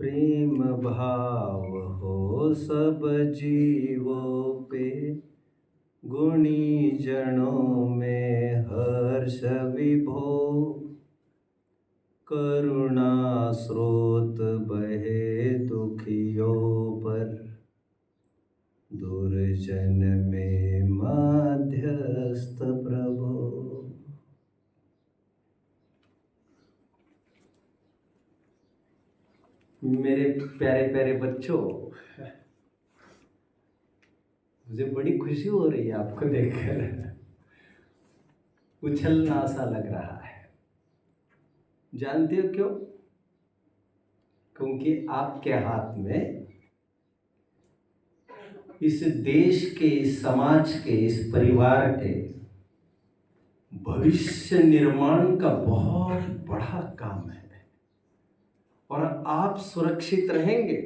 प्रेम भाव हो सब जीवों पे, गुणी जनों में हर्ष विभो। करुणा स्रोत बहे दुखियों पर, दुर्जन में मध्यस्थ प्रभो। मेरे प्यारे प्यारे बच्चों, मुझे बड़ी खुशी हो रही है आपको देखकर। उछलना सा लग रहा है। जानते हो क्यों? क्योंकि आपके हाथ में इस देश के, इस समाज के, इस परिवार के भविष्य निर्माण का बहुत बड़ा काम है। और आप सुरक्षित रहेंगे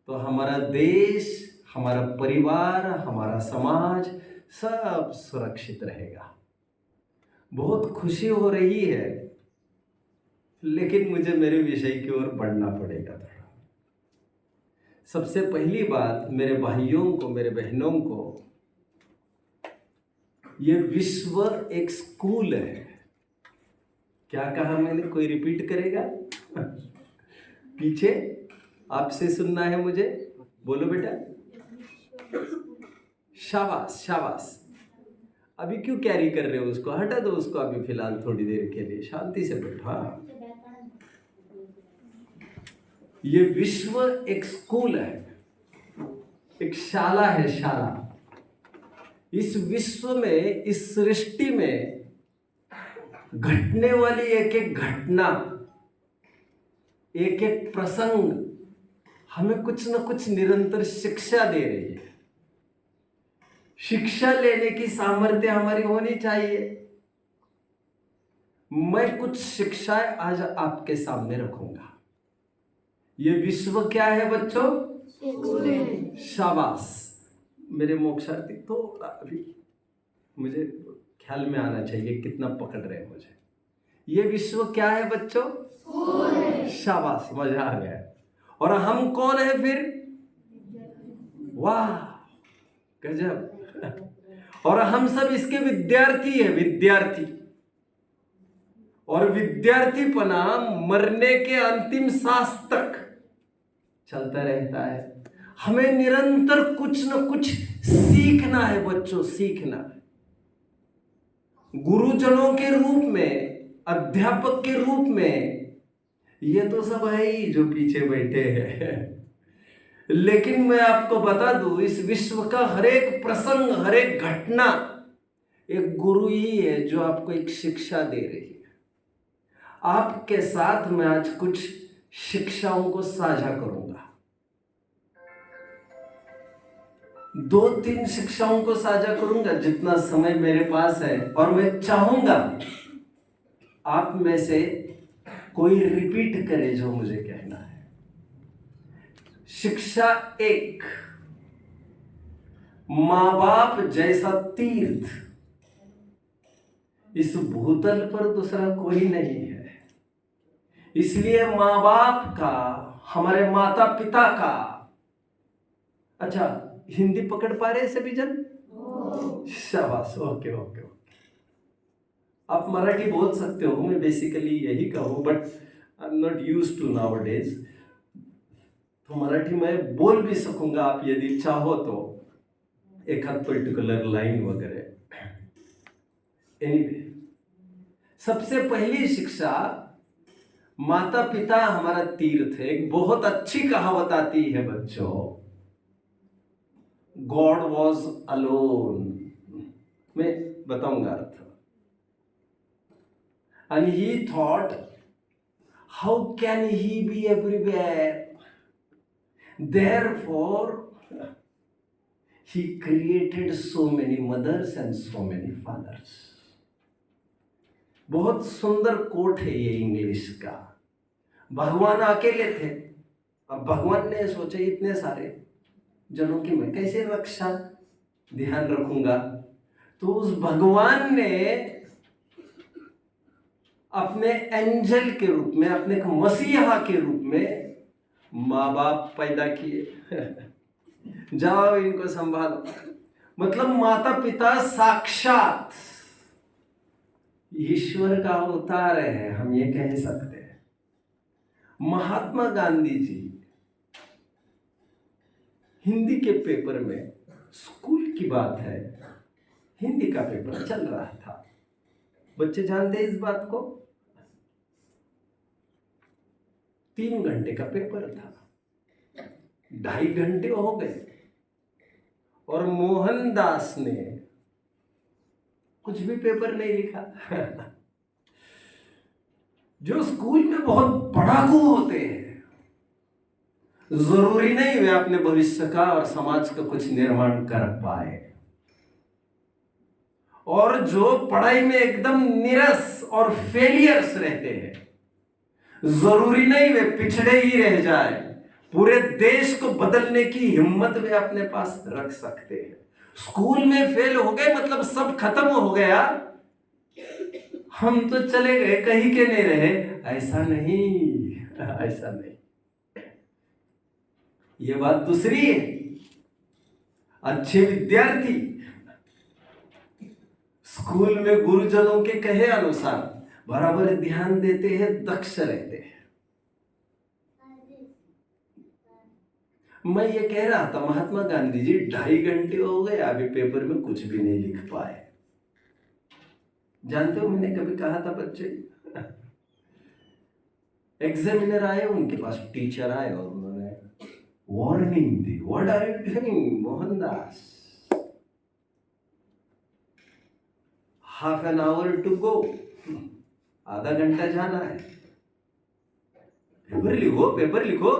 तो हमारा देश, हमारा परिवार, हमारा समाज सब सुरक्षित रहेगा। बहुत खुशी हो रही है, लेकिन मुझे मेरे विषय की ओर बढ़ना पड़ेगा थोड़ा। सबसे पहली बात, मेरे भाइयों को, मेरे बहनों को, ये विश्व एक स्कूल है। क्या कहा मैंने? कोई रिपीट करेगा? पीछे आपसे सुनना है मुझे। बोलो बेटा। शाबाश शाबाश। अभी क्यों कैरी कर रहे हो उसको? हटा दो उसको अभी फिलहाल थोड़ी देर के लिए, शांति से बैठो। हाँ, ये विश्व एक स्कूल है, एक शाला है, शाला। इस विश्व में, इस सृष्टि में घटने वाली एक एक घटना, एक एक प्रसंग हमें कुछ न कुछ निरंतर शिक्षा दे रही है। शिक्षा लेने की सामर्थ्य हमारी होनी चाहिए। मैं कुछ शिक्षाएं आज आपके सामने रखूंगा। ये विश्व क्या है बच्चों? शाबाश। मेरे मोक्षार्थी थोड़ा अभी मुझे ख्याल में आना चाहिए कितना पकड़ रहे हैं मुझे। ये विश्व क्या है बच्चों? शाबाश, मजा आ गया। और हम कौन है फिर? वाह, गजब। और हम सब इसके विद्यार्थी है, विद्यार्थी। और विद्यार्थीपना मरने के अंतिम सांस तक चलता रहता है। हमें निरंतर कुछ न कुछ सीखना है बच्चों, सीखना है। गुरुजनों के रूप में, अध्यापक के रूप में ये तो सब है ही जो पीछे बैठे हैं। लेकिन मैं आपको बता दूं, इस विश्व का हर एक प्रसंग, हर एक घटना एक गुरु ही है जो आपको एक शिक्षा दे रही है। आपके साथ मैं आज कुछ शिक्षाओं को साझा करूंगा। 2-3 शिक्षाओं को साझा करूंगा जितना समय मेरे पास है। और मैं चाहूंगा आप में से कोई रिपीट करे जो मुझे कहना है। शिक्षा 1, मां बाप जैसा तीर्थ इस भूतल पर दूसरा कोई नहीं है। इसलिए मां बाप का, हमारे माता पिता का, अच्छा हिंदी पकड़ पा रहे सभी जन? शाबाश, ओके ओके ओके। आप मराठी बोल सकते हो, मैं बेसिकली यही कहूँ, but I am not used to nowadays. तो मराठी में बोल भी सकूंगा आप यदि चाहो तो, एक आध पर्टिकुलर लाइन वगैरह। एनीवे, सबसे पहली शिक्षा, माता पिता हमारा तीर्थ है। एक बहुत अच्छी कहावत आती है बच्चों, गॉड वॉज अलोन। मैं बताऊंगा अर्थ। And he thought, how can he be everywhere? Therefore, he created so many mothers and so many fathers. बहुत सुंदर कोट है ये इंग्लिश का। भगवान अकेले थे, अब भगवान ने सोचे इतने सारे जनों की मैं कैसे रक्षा ध्यान रखूंगा। तो उस भगवान ने अपने एंजल के रूप में, अपने मसीहा के रूप में माँ बाप पैदा किए, जाओ इनको संभालो। मतलब माता पिता साक्षात ईश्वर का अवतार है, हम ये कह सकते हैं। महात्मा गांधी जी हिंदी के पेपर में, स्कूल की बात है, हिंदी का पेपर चल रहा था। बच्चे जानते हैं इस बात को? 3 घंटे का पेपर था, 2.5 घंटे हो गए और मोहनदास ने कुछ भी पेपर नहीं लिखा। जो स्कूल में बहुत पढ़ाकू होते हैं, जरूरी नहीं वे अपने भविष्य का और समाज का कुछ निर्माण कर पाए, और जो पढ़ाई में एकदम निरस और फेलियर्स रहते हैं, जरूरी नहीं वे पिछड़े ही रह जाए, पूरे देश को बदलने की हिम्मत वे अपने पास रख सकते हैं। स्कूल में फेल हो गए मतलब सब खत्म हो गया, हम तो चले गए, कहीं के नहीं रहे, ऐसा नहीं, ऐसा नहीं। ये बात दूसरी है। अच्छे विद्यार्थी स्कूल में गुरुजनों के कहे अनुसार बराबर ध्यान देते हैं, दक्ष रहते हैं। मैं ये कह रहा था, महात्मा गांधी जी 2.5 घंटे हो गए, अभी पेपर में कुछ भी नहीं लिख पाए। जानते हो मैंने कभी कहा था बच्चे, एग्जामिनर आए, उनके पास टीचर आए और उन्होंने वार्निंग दी, what are you doing Mohandas, half an hour to go, आधा घंटा जाना है, पेपर लिखो, पेपर लिखो।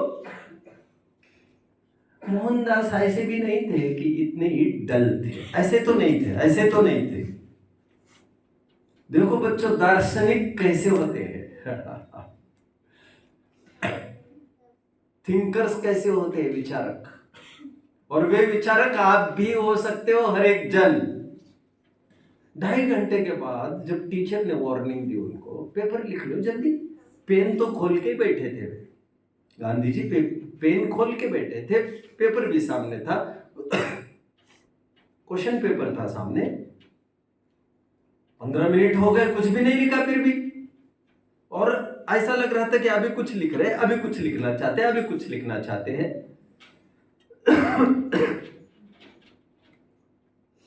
मोहनदास ऐसे भी नहीं थे कि इतने ही डल थे, ऐसे तो नहीं थे, ऐसे तो नहीं थे। देखो बच्चों, दार्शनिक कैसे होते हैं, थिंकर्स कैसे होते हैं, विचारक। और वे विचारक आप भी हो सकते हो, हर एक जन। 2.5 घंटे के बाद जब टीचर ने वार्निंग दी उनको, पेपर लिख लो जल्दी, पेन तो खोल के बैठे थे वे। गांधी जी पेन खोल के बैठे थे, पेपर भी सामने था, क्वेश्चन पेपर था सामने। 15 मिनट हो गए, कुछ भी नहीं लिखा फिर भी, और ऐसा लग रहा था कि अभी कुछ लिख रहे, अभी कुछ लिखना चाहते हैं, अभी कुछ लिखना चाहते हैं।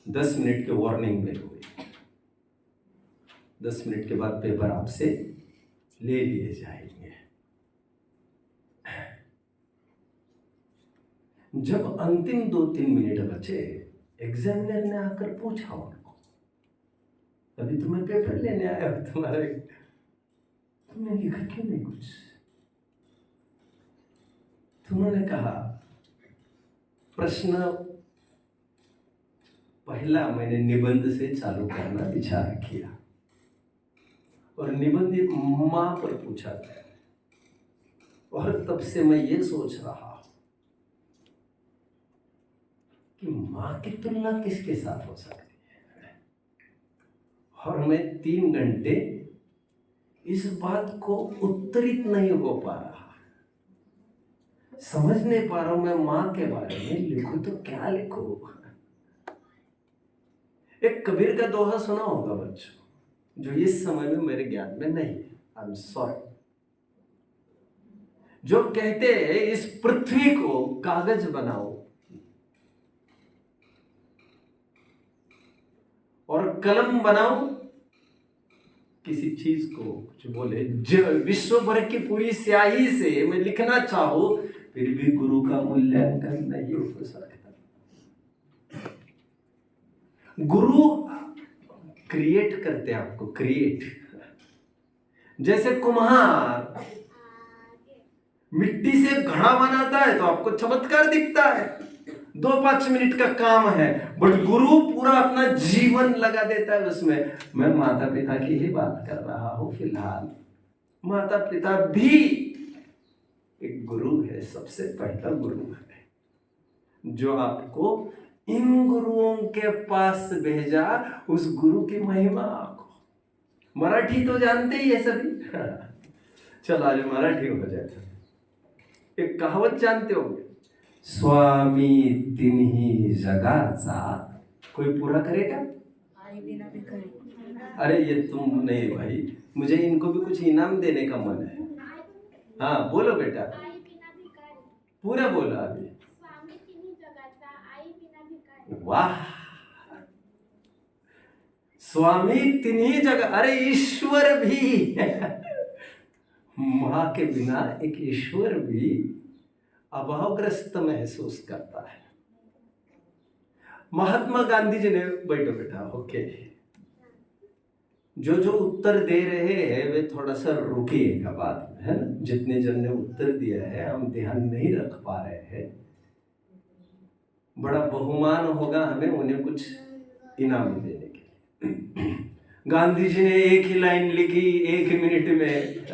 10 मिनट की वार्निंग बेल हुई, 10 मिनट के बाद पेपर आपसे ले लिए जाएंगे। जब अंतिम 2-3 मिनट बचे, एग्जामिनर ने आकर पूछा उनको, अभी तुम्हें पेपर लेने आया हो, तुम्हारे तुमने लिखा क्यों नहीं कुछ? तुमने कहा, प्रश्न पहला मैंने निबंध से चालू करना विचार किया, और निबंध एक माँ पर पूछा गया, और तब से मैं ये सोच रहा कि माँ की तुलना किसके साथ हो सकती है। और मैं 3 घंटे इस बात को उत्तरित नहीं हो पा रहा, समझ नहीं पा रहा हूं मैं माँ के बारे में लिखूं तो क्या लिखूं। एक कबीर का दोहा सुना होगा बच्चों, जो इस समय में मेरे ज्ञान में नहीं है, आई एम सॉरी, जो कहते हैं इस पृथ्वी को कागज बनाओ और कलम बनाओ किसी चीज को, कुछ बोले, विश्व भर की पूरी स्याही से मैं लिखना चाहूं, फिर भी गुरु का मूल्यांकन नहीं हो सकता। गुरु क्रिएट करते हैं आपको, क्रिएट। जैसे कुम्हार मिट्टी से घड़ा बनाता है तो आपको चमत्कार दिखता है, 2-5 मिनट का काम है, बट गुरु पूरा अपना जीवन लगा देता है उसमें। मैं माता पिता की ही बात कर रहा हूं फिलहाल। माता पिता भी एक गुरु है, सबसे पहला गुरु है, जो आपको इन गुरुओं के पास भेजा, उस गुरु की महिमा को। मराठी तो जानते ही है सभी। चलो आज मराठी हो जाए। एक कहावत जानते होंगे, स्वामी तिन्ही जगाचा, कोई पूरा करेगा? आई बिना भिखारी। अरे ये तुम नहीं भाई, मुझे इनको भी कुछ इनाम देने का मन है। हाँ बोलो बेटा, आई बिना भिकारी, पूरा बोलो अभी। स्वामी तिन्ही जगाचा, आई बिना भिकारी। वाह, स्वामी तिन्ही जगह, अरे ईश्वर भी माँ के बिना एक ईश्वर भी अभावग्रस्त महसूस करता है। महात्मा गांधी जी ने, बैठो बेटा, ओके, जो जो उत्तर दे रहे हैं वे थोड़ा सा रुकिएगा बाद में, है ना। जितने जन ने उत्तर दिया है हम ध्यान नहीं रख पा रहे हैं, बड़ा बहुमान होगा हमें उन्हें कुछ इनाम देने के लिए। गांधी जी ने एक ही लाइन लिखी 1 मिनट में,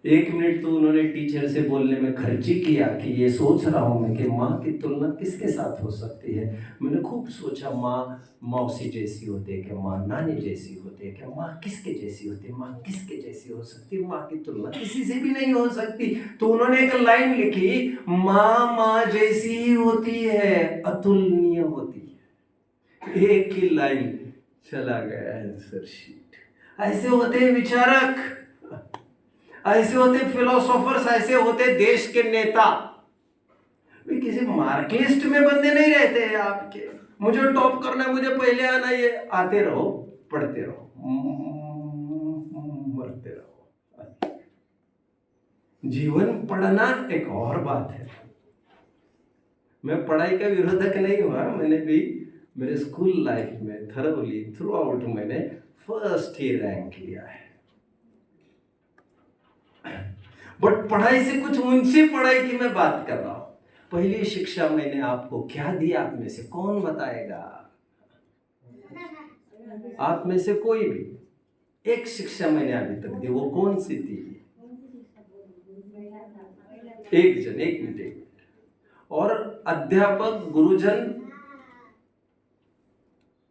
1 मिनट तो उन्होंने टीचर से बोलने में खर्ची किया कि ये सोच रहा हूं मैं कि माँ की तुलना किसके साथ हो सकती है। मैंने खूब सोचा, माँ मौसी जैसी होती है क्या, माँ नानी जैसी होती है क्या, माँ किसके जैसी होती है, माँ किसके जैसी हो सकती है, माँ की तुलना किसी से भी नहीं हो सकती। तो उन्होंने एक लाइन लिखी, माँ जैसी ही होती है, अतुलनीय होती है। एक ही लाइन, चला गया आंसर शीट। ऐसे होते हैं विचारक, ऐसे होते फिलोसोफर्स, ऐसे होते देश के नेता। वे किसी मार्क लिस्ट में बंदे नहीं रहते हैं आपके, मुझे टॉप करना है, मुझे पहले आना, ये आते रहो, पढ़ते रहो, मरते रहो। जीवन पढ़ना एक और बात है। मैं पढ़ाई का विरोधक नहीं हुआ, मैंने भी मेरे स्कूल लाइफ में थरोली थ्रू आउट मैंने फर्स्ट ही रैंक लिया है। बट पढ़ाई से कुछ ऊंची पढ़ाई की मैं बात कर रहा हूं। पहली शिक्षा मैंने आपको क्या दी, आप में से कौन बताएगा? आप में से कोई भी एक शिक्षा मैंने अभी तक दी, वो कौन सी थी? एक जन, 1 मिनट। और अध्यापक गुरुजन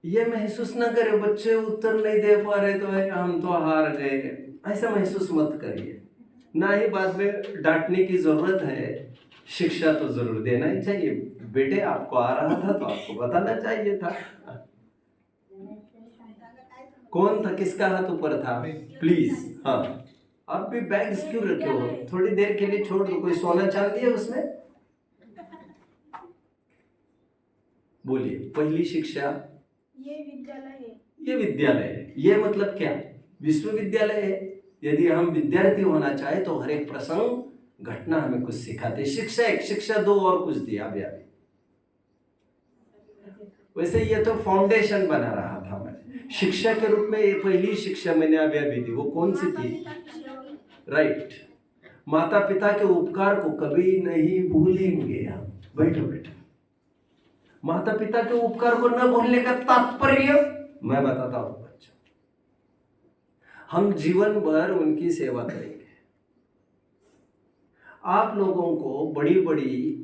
ये महसूस ना करे बच्चे उत्तर नहीं दे पा रहे तो हम तो हार गए, ऐसा महसूस मत करिए। ना ही बाद में डांटने की जरूरत है, शिक्षा तो जरूर देना ही चाहिए। बेटे आपको आ रहा था तो आपको बताना चाहिए था। कौन था, किसका हाथ ऊपर था? प्लीज, हाँ। आप भी बैग क्यों रखे हो? थोड़ी देर के लिए छोड़ दो, कोई सोना चांदी है उसमें? बोलिए, पहली शिक्षा ये विद्यालय है। ये विद्यालय है, ये मतलब क्या? विश्वविद्यालय है। यदि हम विद्यार्थी होना चाहे तो हर एक प्रसंग घटना हमें कुछ सिखाते। शिक्षा एक, शिक्षा दो और कुछ दिया अभी। वैसे ये तो फाउंडेशन बना रहा था मैं, शिक्षा के रूप में ये पहली शिक्षा मैंने अभी दी, वो कौन सी थी? राइट, माता पिता के उपकार को कभी नहीं भूलेंगे हम। बैठो बेटा, माता पिता के उपकार को न भूलने का तात्पर्य मैं बताता हूं बच्चों, हम जीवन भर उनकी सेवा करेंगे। आप लोगों को बड़ी बड़ी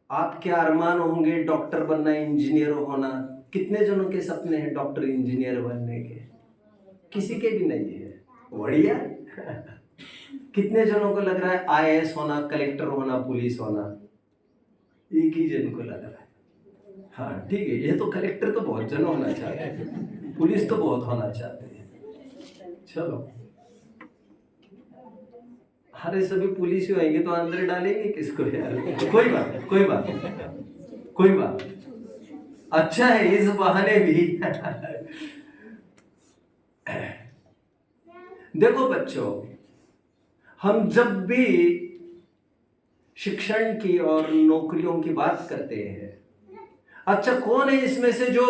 आपके अरमान होंगे, डॉक्टर बनना, इंजीनियर होना। कितने जनों के सपने हैं डॉक्टर इंजीनियर बनने के? किसी के भी नहीं है। बढ़िया। कितने जनों को लग रहा है आईएएस होना, कलेक्टर होना, पुलिस होना? एक ही जन को लग रहा है। हाँ ठीक है, ये तो कलेक्टर तो बहुत जन होना चाहते हैं, पुलिस तो बहुत होना चाहते हैं। चलो, अरे सभी पुलिस ही होंगे तो अंदर डालेंगे किसको यार? कोई बात, कोई बात, कोई बात। अच्छा है इस बहाने भी। देखो बच्चों, हम जब भी शिक्षण की और नौकरियों की बात करते हैं, अच्छा कौन है इसमें से जो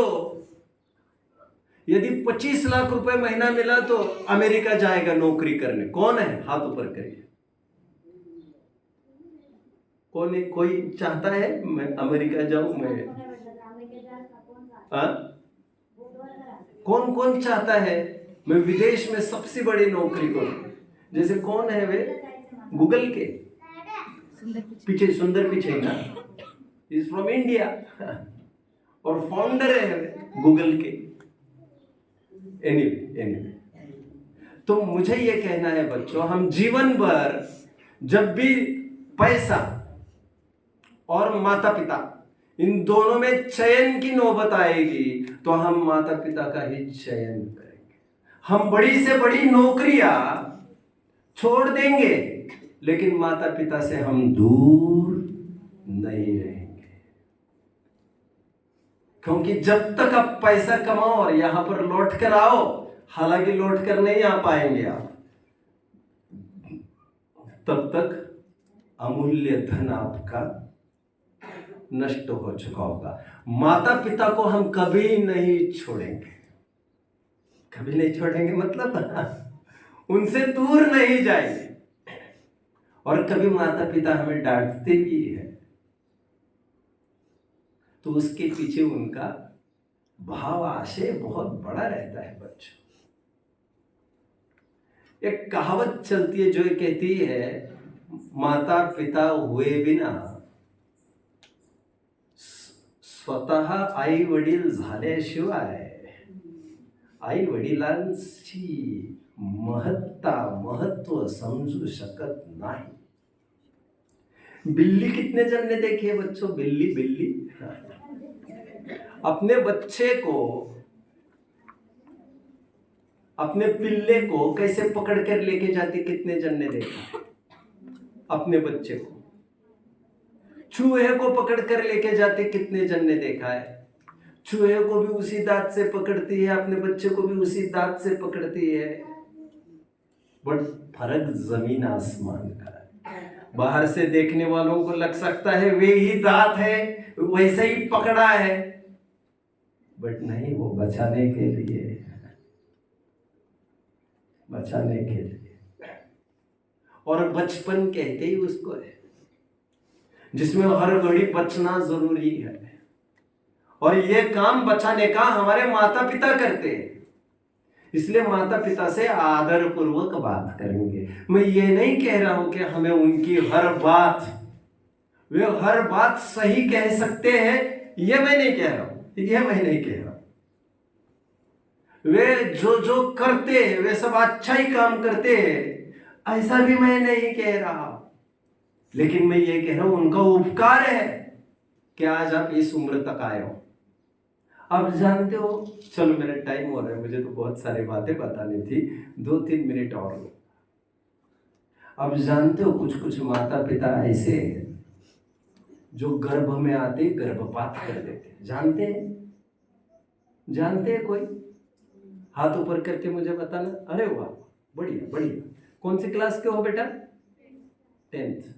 यदि 25 लाख रुपए महीना मिला तो अमेरिका जाएगा नौकरी करने? कौन है? हाथ ऊपर करिए। कौन है? कोई चाहता है मैं अमेरिका जाऊं? मैं कौन कौन चाहता है मैं विदेश में सबसे बड़ी नौकरी करूं? जैसे कौन है वे? गूगल के पीछे, सुंदर पिचाई ना, इज फ्रॉम इंडिया और फाउंडर है गूगल के। एनीवे, तो मुझे ये कहना है बच्चों, हम जीवन भर जब भी पैसा और माता पिता इन दोनों में चयन की नौबत आएगी तो हम माता पिता का ही चयन करेंगे। हम बड़ी से बड़ी नौकरियां छोड़ देंगे लेकिन माता पिता से हम दूर नहीं रहेंगे, क्योंकि जब तक आप पैसा कमाओ और यहां पर लौट कर आओ, हालांकि लौट कर नहीं आ पाएंगे आप, तब तक अमूल्य धन आपका नष्ट हो चुका होगा। माता पिता को हम कभी नहीं छोड़ेंगे, कभी नहीं छोड़ेंगे मतलब उनसे दूर नहीं जाएंगे। और कभी माता पिता हमें डांटते भी है तो उसके पीछे उनका भाव आशय बहुत बड़ा रहता है बच्चों। एक कहावत चलती है जो ये कहती है, माता पिता हुए बिना स्वतः आई वडील झाल्याशिवाय आई वडिलांची महत्व समजू शकत नाही। बिल्ली कितने जन ने देखी है बच्चों? बिल्ली बिल्ली अपने बच्चे को, अपने पिल्ले को कैसे पकड़ कर लेके जाती, कितने जन ने देखा? अपने बच्चे को चूहे को पकड़ कर लेके जाते, कितने जन ने देखा है? चूहे को भी उसी दांत से पकड़ती है, अपने बच्चे को भी उसी दांत से पकड़ती है, बट फर्क जमीन आसमान का है। बाहर से देखने वालों को लग सकता है वे ही दांत है, वैसे ही पकड़ा है, बट नहीं, वो बचाने के लिए, बचाने के लिए। और बचपन कहते ही उसको है जिसमें हर घड़ी बचना जरूरी है, और ये काम बचाने का हमारे माता पिता करते हैं। इसलिए माता पिता से आदर पूर्वक बात करेंगे। मैं ये नहीं कह रहा हूं कि हमें उनकी वे हर बात सही कह सकते हैं, ये मैं नहीं कह रहा हूं, ये मैं नहीं कह रहा। वे जो जो करते हैं वे सब अच्छा ही काम करते हैं, ऐसा भी मैं नहीं कह रहा। लेकिन मैं ये कह रहा हूं उनका उपकार है कि आज आप इस उम्र तक आए हो। अब जानते हो, चलो मेरा टाइम हो रहा है, मुझे तो बहुत सारी बातें बतानी थी, 2-3 मिनट और लो। अब जानते हो कुछ कुछ माता पिता ऐसे हैं जो गर्भ में आते गर्भपात कर देते। जानते हैं? जानते हैं कोई? हाथ ऊपर करके मुझे बताना। अरे वाह, बढ़िया बढ़िया। कौन सी क्लास के हो बेटा? 10th।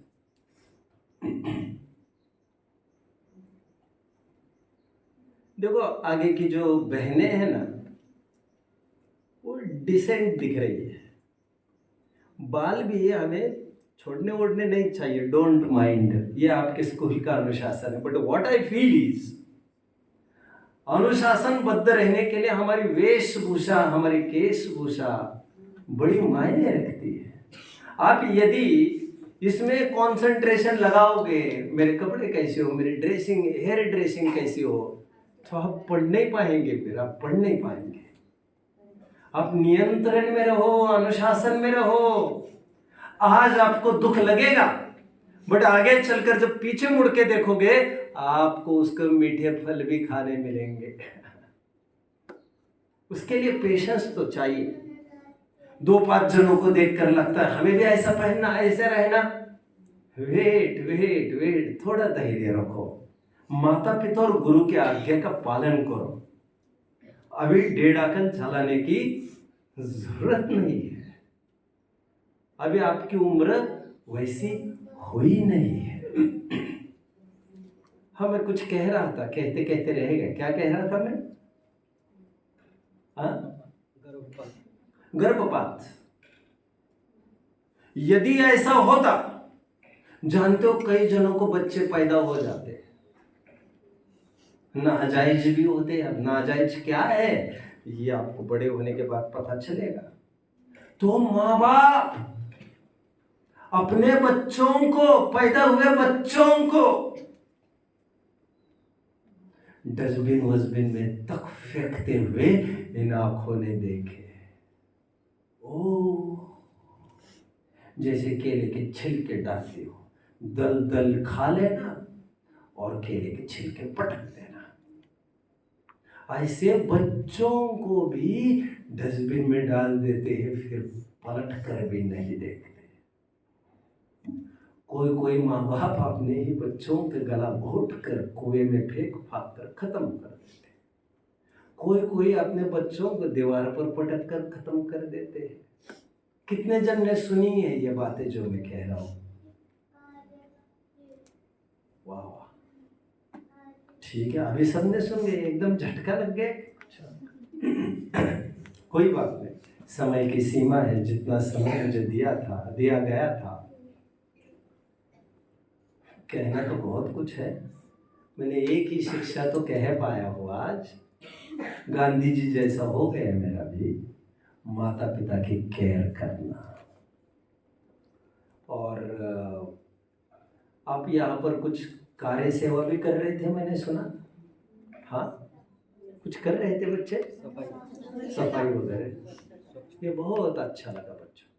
देखो आगे की जो बहनें हैं ना, वो डिसेंट दिख रही है, बाल भी हमें छोड़ने ओढ़ने नहीं चाहिए, डोंट माइंड, ये आपके स्कूल का अनुशासन है। But what I feel is, अनुशासनबद्ध रहने के लिए हमारी वेशभूषा, हमारी केशभूषा बड़ी मायने रखती है। आप यदि इसमें कंसंट्रेशन लगाओगे, मेरे कपड़े कैसे हो, मेरी ड्रेसिंग, हेयर ड्रेसिंग कैसी हो, तो आप पढ़ नहीं पाएंगे, फिर आप पढ़ नहीं पाएंगे। आप नियंत्रण में रहो, अनुशासन में रहो। आज आपको दुख लगेगा, बट आगे चलकर जब पीछे मुड़ के देखोगे आपको उसके मीठे फल भी खाने मिलेंगे। उसके लिए पेशेंस तो चाहिए। 2-5 जनों को देखकर लगता है हमें भी ऐसा पहनना, ऐसे रहना। वेट वेट वेट, थोड़ा धैर्य रखो, माता पिता और गुरु की आज्ञा का पालन करो। अभी 1.5 अकल चलाने की जरूरत नहीं है, अभी आपकी उम्र वैसी हुई नहीं है। हाँ, मैं कुछ कह रहा था, कहते कहते रह गए। क्या कह रहा था मैं? गर्भपात। यदि ऐसा होता, जानते हो कई जनों को बच्चे पैदा हो जाते, नाजायज भी होते। अब नाजायज क्या है ये आपको बड़े होने के बाद पता चलेगा। तो माँ बाप अपने बच्चों को, पैदा हुए बच्चों को डस्टबिन वस्टबिन में तक फेंकते हुए इन आंखों ने देखे। ओ जैसे केले के छिलके डालते हो, दल दल खा लेना और केले के छिलके पटक देना। ऐसे बच्चों को भी डस्टबिन में डाल देते हैं, फिर पलट कर भी नहीं देखते। कोई कोई माँ बाप अपने ही बच्चों के गला घोट कर कुएं में फेंक फाक कर खत्म कर देते। कोई कोई अपने बच्चों को दीवार पर पटक कर खत्म कर देते हैं। कितने जन ने सुनी है ये बातें जो मैं कह रहा हूँ? वाह वाह, ठीक है, अभी सबने सुन गए, एकदम झटका लग गए। कोई बात नहीं, समय की सीमा है, जितना समय मुझे दिया गया था। कहना तो बहुत कुछ है, मैंने एक ही शिक्षा तो कह पाया हूँ आज। गांधी जी जैसा हो गया मेरा भी, माता पिता की केयर करना। और आप यहाँ पर कुछ कार्य सेवा भी कर रहे थे, मैंने सुना। हाँ, कुछ कर रहे थे बच्चे, सफाई वगैरह, ये बहुत अच्छा लगा बच्चों।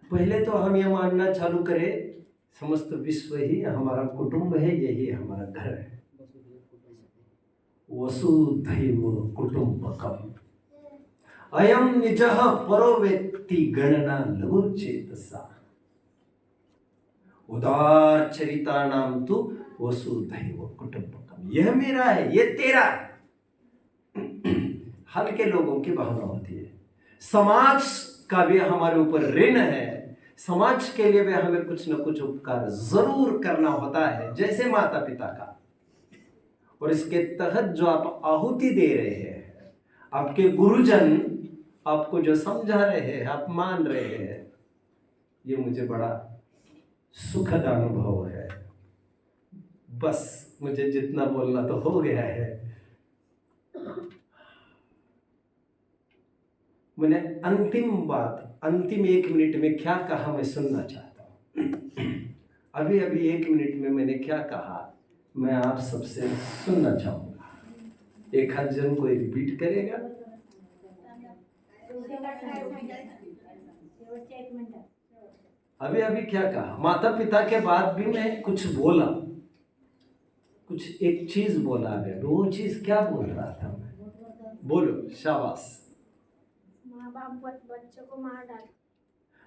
पहले तो हम ये मानना चालू करें, समस्त विश्व ही हमारा कुटुंब है, यही हमारा घर है। वसुधैव कुटुंबकम अयम निजः परो वेत्ति गणना लघुचेतसा उदार चरिता नाम तु वसुधैव कुटुंबकम। यह मेरा है, ये तेरा है। हल्के लोगों की भावना होती है। समाज का भी हमारे ऊपर ऋण है, समाज के लिए भी हमें कुछ न कुछ उपकार जरूर करना होता है, जैसे माता पिता का। और इसके तहत जो आप आहुति दे रहे हैं, आपके गुरुजन आपको जो समझा रहे हैं, आप मान रहे हैं, ये मुझे बड़ा सुखद अनुभव है। बस मुझे जितना बोलना तो हो गया है। मैंने अंतिम बात, अंतिम 1 मिनट में क्या कहा मैं सुनना चाहता हूँ। अभी 1 मिनट में मैंने क्या कहा मैं आप सबसे सुनना चाहूँगा। एक आध जन कोई रिपीट करेगा? अभी क्या कहा? माता पिता के बाद भी मैं कुछ बोला, कुछ एक चीज बोला। अभी वो चीज क्या बोल रहा था मैं? बोलो, शाबाश। माँ बाप बच्चों को मार डालते।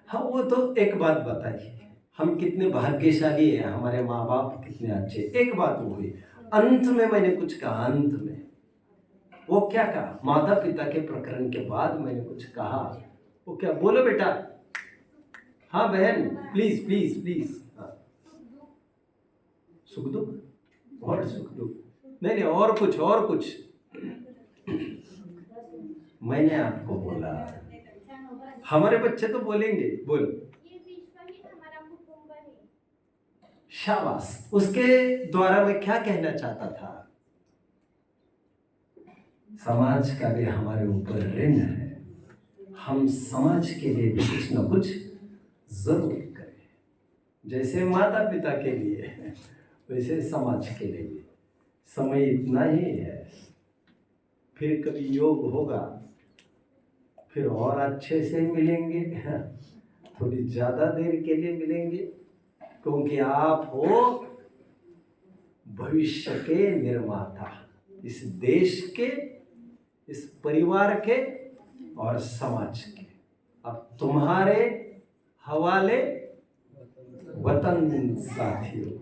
हाँ, वो तो एक बात बताइए, हम कितने भाग्यशाली हैं, हमारे माँ बाप कितने अच्छे। एक बात वो हुई, अंत में मैंने कुछ कहा। अंत में वो क्या कहा? माता पिता के प्रकरण के बाद मैंने कुछ कहा। वो क्या? बोलो बेटा। हाँ बहन, प्लीज प्लीज प्लीज। हाँ, सुख दुख, और सुख दुख नहीं, और कुछ मैंने आपको बोला। हमारे बच्चे तो बोलेंगे, बोलो। ये विश्व ही हमारा कुटुंब है। शाबाश। उसके द्वारा मैं क्या कहना चाहता था? समाज का भी हमारे ऊपर ऋण है, हम समाज के लिए भी कुछ न कुछ जरूर करें। जैसे माता पिता के लिए वैसे समाज के लिए भी। समय इतना ही है, फिर कभी योग होगा, फिर और अच्छे से मिलेंगे, थोड़ी ज़्यादा देर के लिए मिलेंगे, क्योंकि आप हो भविष्य के निर्माता, इस देश के, इस परिवार के और समाज के। अब तुम्हारे हवाले वतन साथियों।